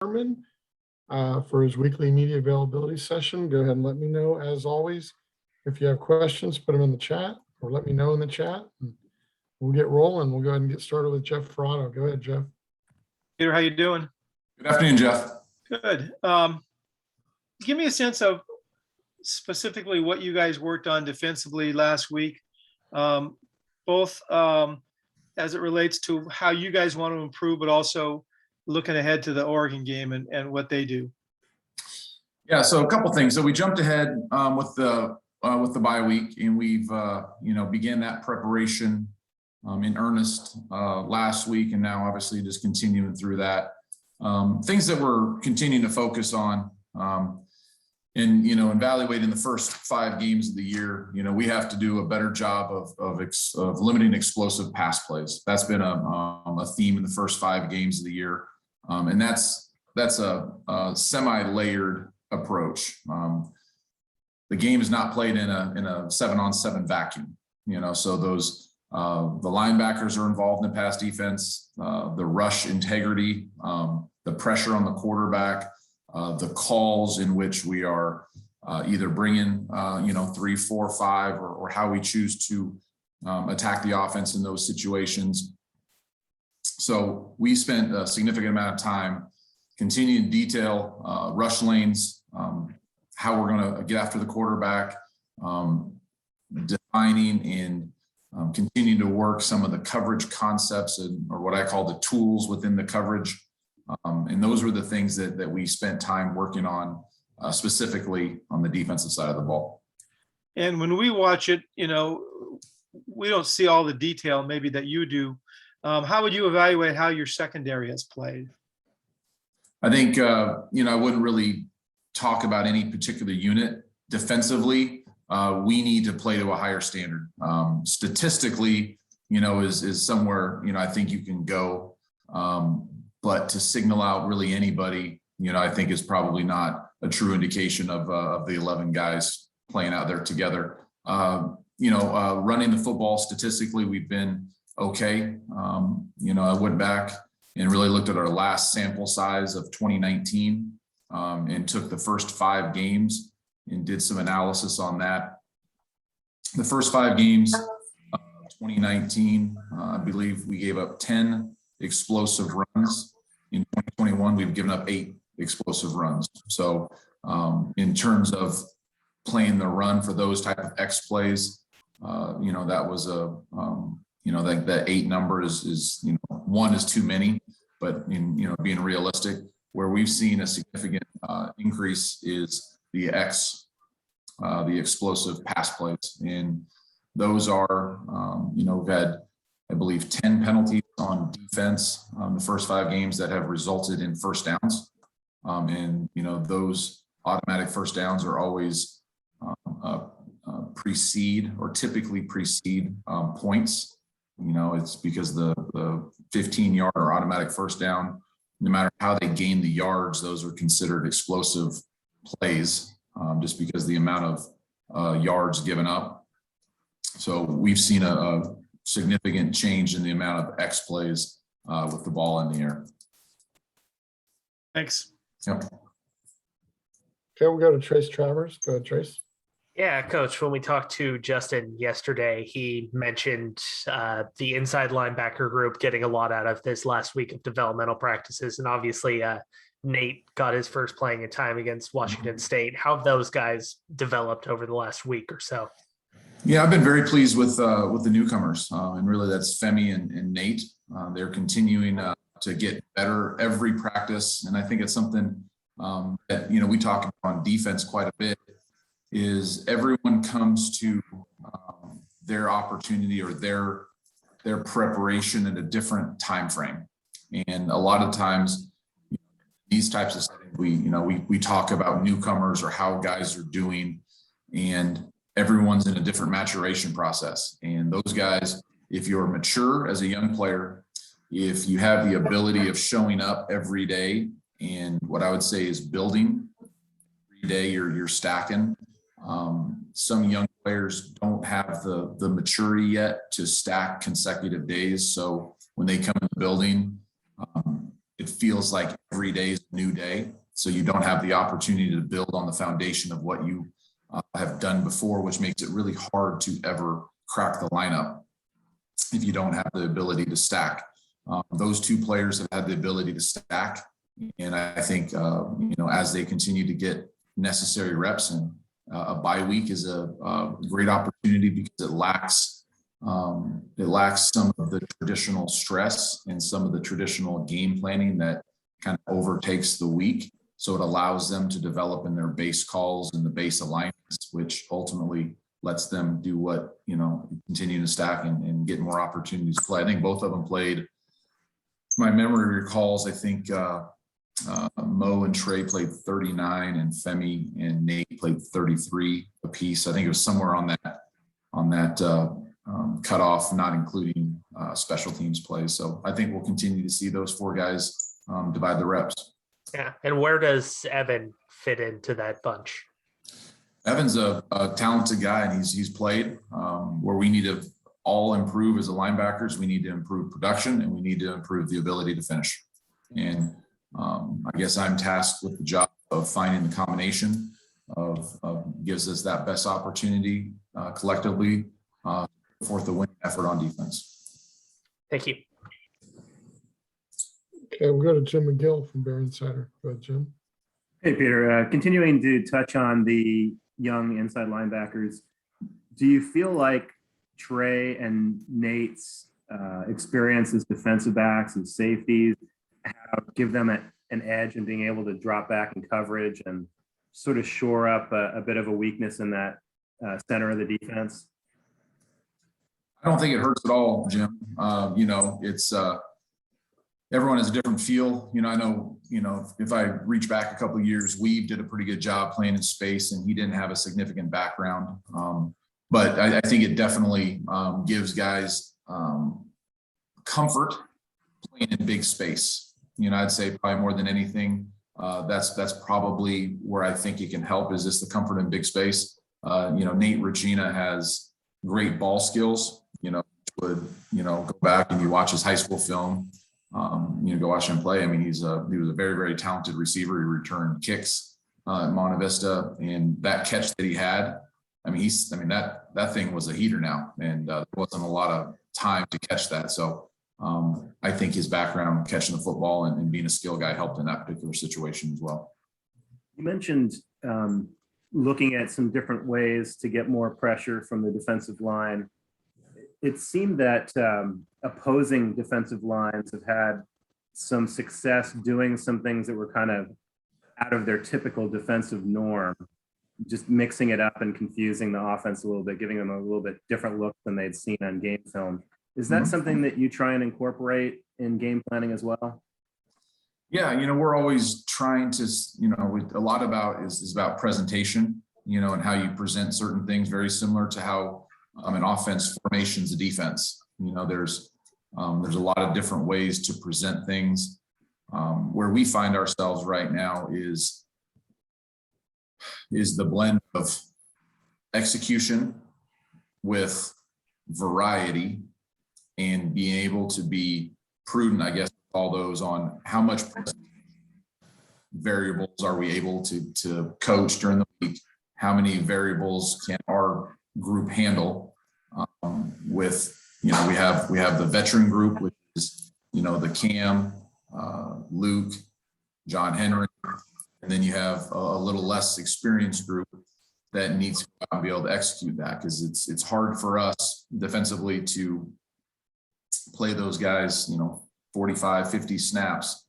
Sirmon for his weekly media availability session. Go ahead and let me know, as always. If you have questions, put them in the chat or let me know in the chat. We'll get rolling. We'll go ahead and get started with Jeff Ferraro. Go ahead, Jeff. Peter, how you doing? Good afternoon, Jeff. Good. Give me a sense of specifically what you guys worked on defensively last week, both as it relates to how you guys want to improve, but also looking ahead to the Oregon game and what they do. Yeah, so a couple things. So we jumped ahead with the bye week, and we've began that preparation in earnest last week, and now obviously just continuing through that. Things that we're continuing to focus on, and evaluating the first 5 games of the year. We have to do a better job of limiting explosive pass plays. That's been a theme in the first 5 games of the year, and that's a semi-layered approach. The game is not played in a 7-on-7 vacuum. So those the linebackers are involved in pass defense, the rush integrity, the pressure on the quarterback, the calls in which we are either bringing 3, 4, 5, or how we choose to attack the offense in those situations. So we spent a significant amount of time continuing to detail rush lanes, how we're going to get after the quarterback, defining and continuing to work some of the coverage concepts or what I call the tools within the coverage. And those were the things that we spent time working on, specifically on the defensive side of the ball. And when we watch it, we don't see all the detail maybe that you do. How would you evaluate how your secondary has played? I think, I wouldn't really talk about any particular unit. Defensively, we need to play to a higher standard. Statistically, is somewhere, I think you can go. But to signal out really anybody, I think is probably not a true indication of the 11 guys playing out there together. Running the football statistically, we've been okay. I went back and really looked at our last sample size of 2019 and took the first 5 games and did some analysis on that. The first 5 games, 2019, I believe we gave up 10 explosive runs. In 2021, we've given up 8 explosive runs. So in terms of playing the run for those type of X plays, that was that 8 number is 1 is too many, but being realistic, where we've seen a significant increase is the explosive pass plays. And those are, we've had, I believe, 10 penalties on defense the first 5 games that have resulted in first downs. And those automatic first downs are always typically precede points. It's because the 15-yard or automatic first down, no matter how they gain the yards, those are considered explosive plays, just because the amount of yards given up. So we've seen a significant change in the amount of X plays with the ball in the air. Thanks. Yep. Okay, we'll go to Trace Travers. Go ahead, Trace. Yeah, Coach, when we talked to Justin yesterday, he mentioned the inside linebacker group getting a lot out of this last week of developmental practices. And obviously, Nate got his first playing time against Washington State. How have those guys developed over the last week or so? Yeah, I've been very pleased with the newcomers, and really that's Femi and Nate. They're continuing to get better every practice, and I think it's something that we talk about on defense quite a bit. Is everyone comes to their opportunity or their preparation in a different time frame, and a lot of times these types of settings we talk about newcomers or how guys are doing, and everyone's in a different maturation process. And those guys, if you're mature as a young player, if you have the ability of showing up every day, and what I would say is building every day, you're stacking. Some young players don't have the maturity yet to stack consecutive days. So when they come in the building, it feels like every day is a new day. So you don't have the opportunity to build on the foundation of what you have done before, which makes it really hard to ever crack the lineup if you don't have the ability to stack. Those two players have had the ability to stack. And I think, as they continue to get necessary reps, and a bye week is a great opportunity because it lacks some of the traditional stress and some of the traditional game planning that kind of overtakes the week. So it allows them to develop in their base calls and the base alignments, which ultimately lets them do what, continue to stack and get more opportunities to play. I think both of them played, my memory recalls, I think Mo and Trey played 39 and Femi and Nate played 33 apiece. I think it was somewhere on that cutoff, not including special teams plays. So I think we'll continue to see those four guys divide the reps. Yeah. And where does Evan fit into that bunch? Evan's a talented guy, and he's played where we need to all improve as a linebackers. We need to improve production, and we need to improve the ability to finish. And I guess I'm tasked with the job of finding the combination of gives us that best opportunity collectively for the winning effort on defense. Thank you. Okay, we'll go to Jim McGill from Bear Insider. Go ahead, Jim. Hey, Peter. Continuing to touch on the young inside linebackers, do you feel like Trey and Nate's experience as defensive backs and safeties give them an edge in being able to drop back in coverage and sort of shore up a bit of a weakness in that center of the defense? I don't think it hurts at all, Jim. It's everyone has a different feel. I know, if I reach back a couple of years, Weave did a pretty good job playing in space, and he didn't have a significant background. But I think it definitely gives guys comfort playing in big space. I'd say probably more than anything, that's probably where I think it can help, is just the comfort in big space. Nate Regina has great ball skills. Go back and you watch his high school film. Go watch him play. I mean, he was a very, very talented receiver. He returned kicks at Monte Vista, and that catch that he had, that thing was a heater now, and there wasn't a lot of time to catch that. So I think his background catching the football and being a skill guy helped in that particular situation as well. You mentioned looking at some different ways to get more pressure from the defensive line. It seemed that opposing defensive lines have had some success doing some things that were kind of out of their typical defensive norm, just mixing it up and confusing the offense a little bit, giving them a little bit different look than they'd seen on game film. Is that something that you try and incorporate in game planning as well? Yeah, we're always trying to, a lot about is about presentation, and how you present certain things, very similar to how an offense formations a defense. There's a lot of different ways to present things. Where we find ourselves right now is the blend of execution with variety and being able to be prudent, I guess, all those on how much variables are we able to coach during the week? How many variables can our group handle? We have the veteran group, which is, the Cam, Luke, John Henry, and then you have a little less experienced group that needs to go out and be able to execute that, because it's hard for us defensively to play those guys, 45, 50 snaps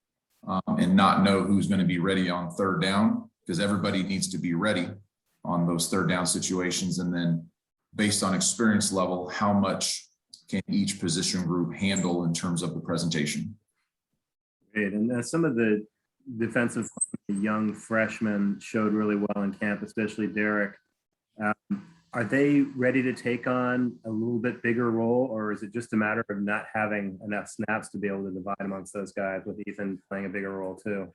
and not know who's going to be ready on third down, because everybody needs to be ready on those third down situations. And then based on experience level, how much can each position group handle in terms of the presentation? Great. And some of the defensive young freshmen showed really well in camp, especially Derek. Are they ready to take on a little bit bigger role, or is it just a matter of not having enough snaps to be able to divide amongst those guys, with Ethan playing a bigger role too?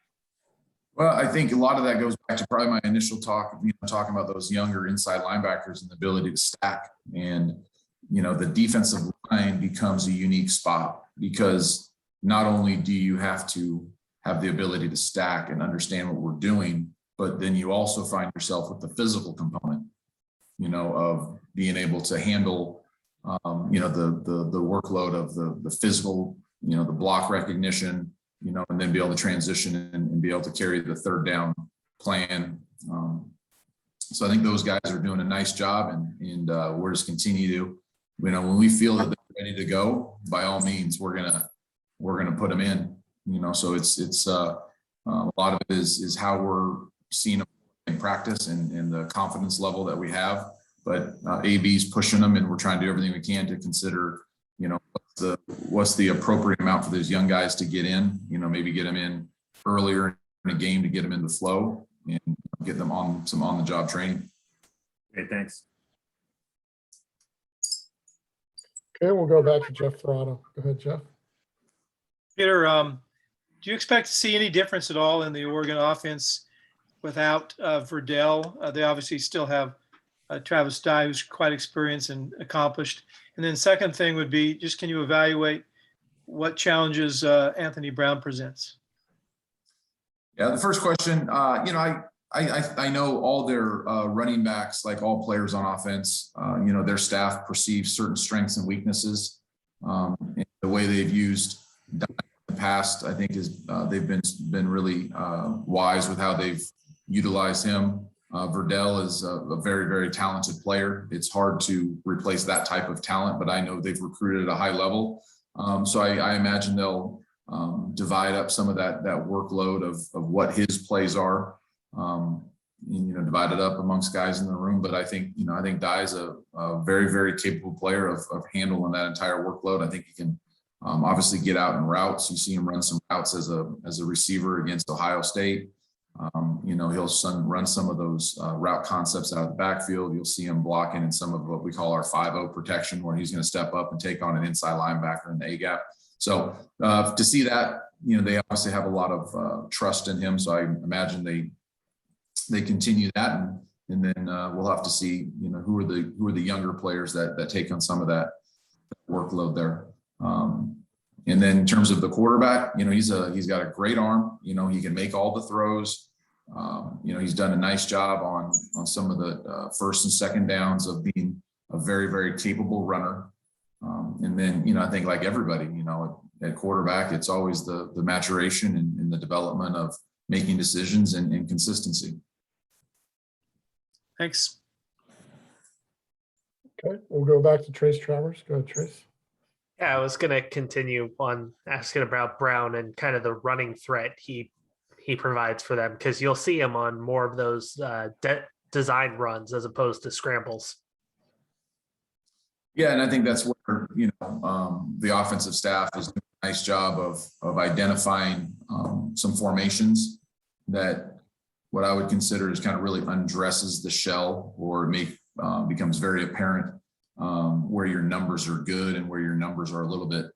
Well, I think a lot of that goes back to probably my initial talk, talking about those younger inside linebackers and the ability to stack. And, the defensive line becomes a unique spot, because not only do you have to have the ability to stack and understand what we're doing. But then you also find yourself with the physical component, of being able to handle, the workload of the physical, the block recognition, and then be able to transition and be able to carry the third down plan. So I think those guys are doing a nice job, and we're just continue to, when we feel that they're ready to go, by all means, we're gonna put them in. So it's a lot of it is how we're seeing them in practice and the confidence level that we have. But AB's pushing them, and we're trying to do everything we can to consider, what's the appropriate amount for those young guys to get in. Maybe get them in earlier in a game to get them in the flow and get them on some on-the-job training. Great, thanks. Okay, we'll go back to Jeff Ferraro. Go ahead, Jeff. Peter, do you expect to see any difference at all in the Oregon offense without Verdell? They obviously still have Travis Dye, who's quite experienced and accomplished. And then second thing would be, just can you evaluate what challenges Anthony Brown presents? Yeah, the first question, I know all their running backs, like all players on offense, their staff perceives certain strengths and weaknesses. And the way they've used Dye in the past, I think is they've been really wise with how they've utilized him. Verdell is a very, very talented player. It's hard to replace that type of talent, but I know they've recruited at a high level. So I imagine they'll divide up some of that workload of what his plays are, and, divide it up amongst guys in the room. But I think Dye is a very, very capable player of handling that entire workload. I think he can obviously get out in routes. You see him run some routes as a receiver against Ohio State. He'll run some of those route concepts out of the backfield. You'll see him blocking in some of what we call our 5-0 protection, where he's going to step up and take on an inside linebacker in the A gap. So to see that, they obviously have a lot of trust in him. So I imagine they continue that, and then we'll have to see, who are the younger players that take on some of that workload there. And then in terms of the quarterback, he's got a great arm. He can make all the throws. He's done a nice job on some of the first and second downs of being a very, very capable runner. And then, I think like everybody, at quarterback, it's always the maturation and the development of making decisions and consistency. Thanks. Okay, we'll go back to Trace Travers. Go ahead, Trace. Yeah, I was going to continue on asking about Brown and kind of the running threat he provides for them, because you'll see him on more of those design runs as opposed to scrambles. Yeah, and I think that's where the offensive staff is doing a nice job of identifying some formations that what I would consider is kind of really undresses the shell, or becomes very apparent where your numbers are good and where your numbers are a little bit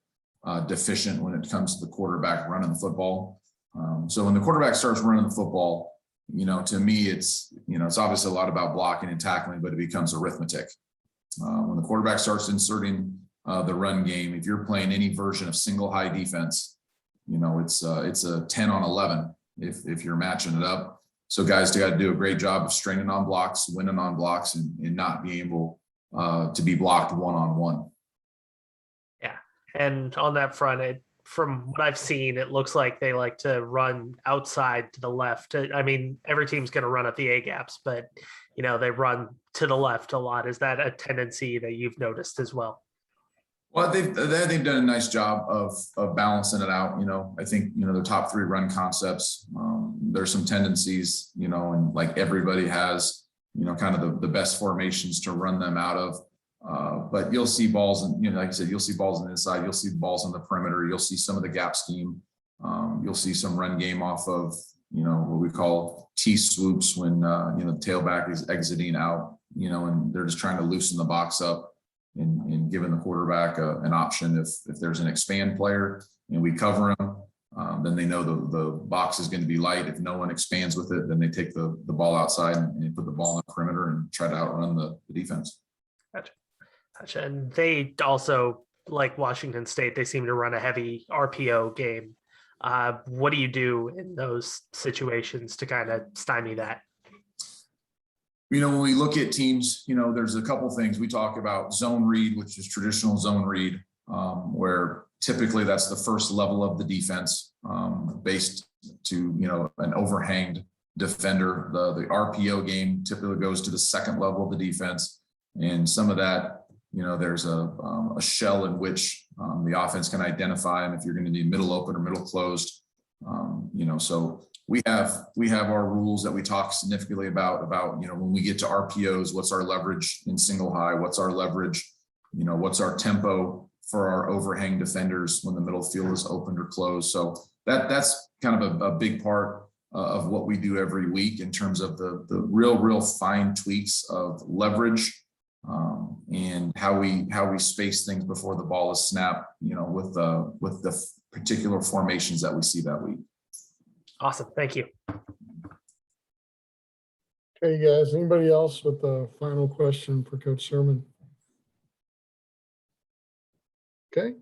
deficient when it comes to the quarterback running the football. So when the quarterback starts running the football, to me, it's obviously a lot about blocking and tackling, but it becomes arithmetic. When the quarterback starts inserting the run game, if you're playing any version of single high defense, it's a 10 on 11 if you're matching it up. So guys got to do a great job of straining on blocks, winning on blocks, and not being able to be blocked one-on-one. Yeah. And on that front, from what I've seen, it looks like they like to run outside to the left. I mean, every team's going to run at the A gaps, but, they run to the left a lot. Is that a tendency that you've noticed as well? Well, they've done a nice job of balancing it out. I think, the top three run concepts, there's some tendencies, and like everybody has, kind of the best formations to run them out of. But you'll see balls, and like I said, you'll see balls on the inside, you'll see balls on the perimeter, you'll see some of the gap scheme, you'll see some run game off of what we call T swoops when the tailback is exiting out, and they're just trying to loosen the box up and giving the quarterback an option. If there's an expand player and we cover them, then they know the box is going to be light. If no one expands with it, then they take the ball outside and put the ball on the perimeter and try to outrun the defense. Gotcha. And they also, like Washington State, they seem to run a heavy RPO game. What do you do in those situations to kind of stymie that? When we look at teams, there's a couple things. We talk about zone read, which is traditional zone read, where typically that's the first level of the defense, based to, an overhanged defender. The RPO game typically goes to the second level of the defense. And some of that, there's a shell in which the offense can identify them if you're going to need middle open or middle closed. So we have our rules that we talk significantly about, when we get to RPOs, what's our leverage in single high, what's our leverage, what's our tempo for our overhang defenders when the middle field is opened or closed. So that's kind of a big part of what we do every week in terms of the real fine tweaks of leverage, and how we space things before the ball is snapped, with the particular formations that we see that week. Awesome. Thank you. Okay, guys, anybody else with a final question for Coach Sirmon? Okay,